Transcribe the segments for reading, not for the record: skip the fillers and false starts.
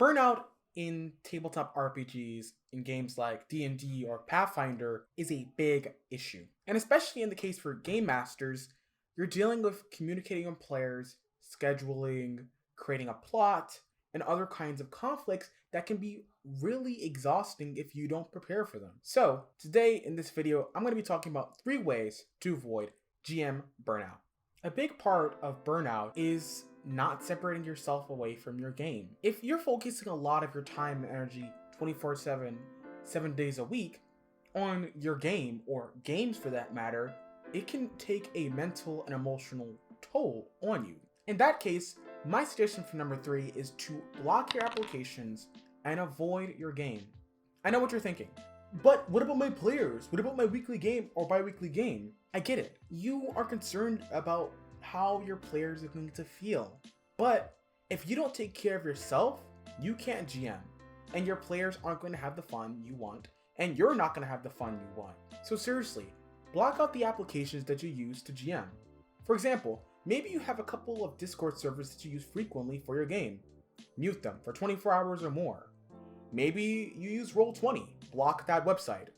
Burnout in tabletop RPGs in games like D&D or Pathfinder is a big issue. And especially in the case for game masters, you're dealing with communicating with players, scheduling, creating a plot, and other kinds of conflicts that can be really exhausting if you don't prepare for them. So today in this video, I'm going to be talking about 3 ways to avoid GM burnout. A big part of burnout is not separating yourself away from your game. If you're focusing a lot of your time and energy 24/7, 7 days a week on your game, or games for that matter, it can take a mental and emotional toll on you. In that case, my suggestion for number 3 is to block your applications and avoid your game. I know what you're thinking, but what about my players? What about my weekly game or bi-weekly game? I get it. You are concerned about how your players are going to feel. But if you don't take care of yourself, you can't GM. And your players aren't going to have the fun you want, and you're not going to have the fun you want. So seriously, block out the applications that you use to GM. For example, maybe you have a couple of Discord servers that you use frequently for your game. Mute them for 24 hours or more. Maybe you use Roll20, block that website.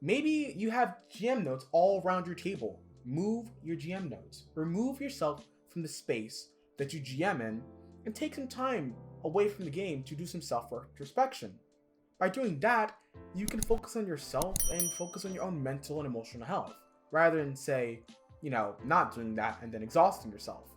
Maybe you have GM notes all around your table. Move your GM notes. Remove yourself from the space that you GM in and take some time away from the game to do some self-introspection. By doing that, you can focus on yourself and focus on your own mental and emotional health, rather than not doing that and then exhausting yourself.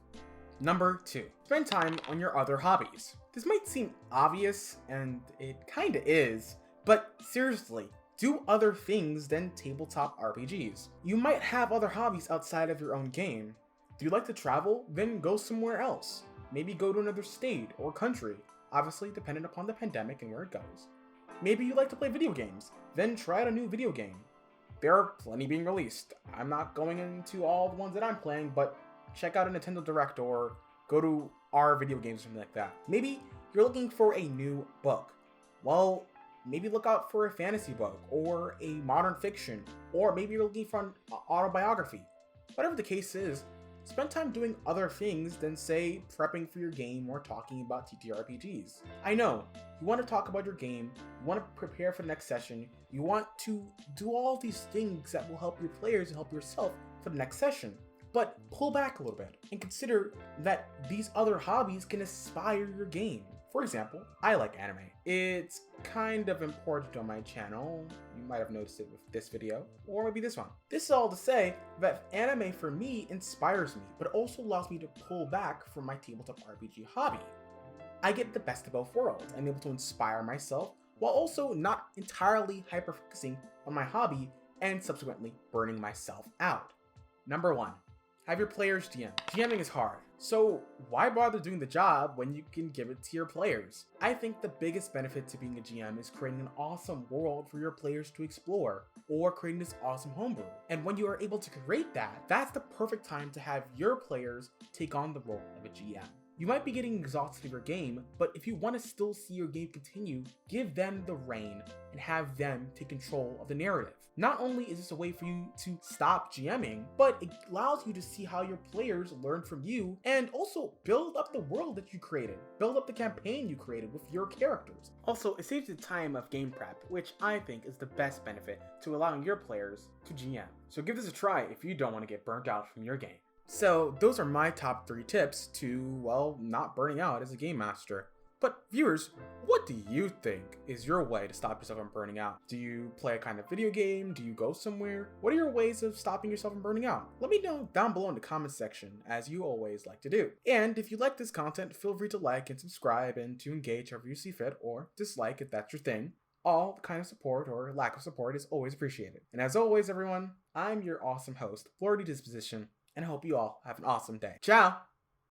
Number 2, spend time on your other hobbies. This might seem obvious, and it kinda is, but seriously, do other things than tabletop RPGs. You might have other hobbies outside of your own game. Do you like to travel? Then go somewhere else. Maybe go to another state or country, obviously dependent upon the pandemic and where it goes. Maybe you like to play video games. Then try out a new video game. There are plenty being released. I'm not going into all the ones that I'm playing, but check out a Nintendo Direct or go to our video games or something like that. Maybe you're looking for a new book. Well, maybe look out for a fantasy book or a modern fiction, or maybe you're looking for an autobiography. Whatever the case is, spend time doing other things than, say, prepping for your game or talking about TTRPGs. I know, you want to talk about your game, you want to prepare for the next session, you want to do all these things that will help your players and help yourself for the next session. But pull back a little bit and consider that these other hobbies can inspire your game. For example, I like anime. It's kind of important on my channel. You might have noticed it with this video, or maybe this one. This is all to say that anime for me inspires me, but also allows me to pull back from my tabletop RPG hobby. I get the best of both worlds. I'm able to inspire myself while also not entirely hyper-focusing on my hobby and subsequently burning myself out. Number 1. Have your players GM. GMing is hard, so why bother doing the job when you can give it to your players? I think the biggest benefit to being a GM is creating an awesome world for your players to explore, or creating this awesome homebrew. And when you are able to create that, that's the perfect time to have your players take on the role of a GM. You might be getting exhausted of your game, but if you want to still see your game continue, give them the reign and have them take control of the narrative. Not only is this a way for you to stop GMing, but it allows you to see how your players learn from you and also build up the world that you created. Build up the campaign you created with your characters. Also, it saves the time of game prep, which I think is the best benefit to allowing your players to GM. So give this a try if you don't want to get burnt out from your game. So those are my top 3 tips to, well, not burning out as a game master. But viewers, what do you think is your way to stop yourself from burning out? Do you play a kind of video game? Do you go somewhere? What are your ways of stopping yourself from burning out? Let me know down below in the comments section, as you always like to do. And if you like this content, feel free to like and subscribe and to engage however you see fit, or dislike if that's your thing. All kind of support or lack of support is always appreciated. And as always, everyone, I'm your awesome host, Florida Disposition, and I hope you all have an awesome day. Ciao!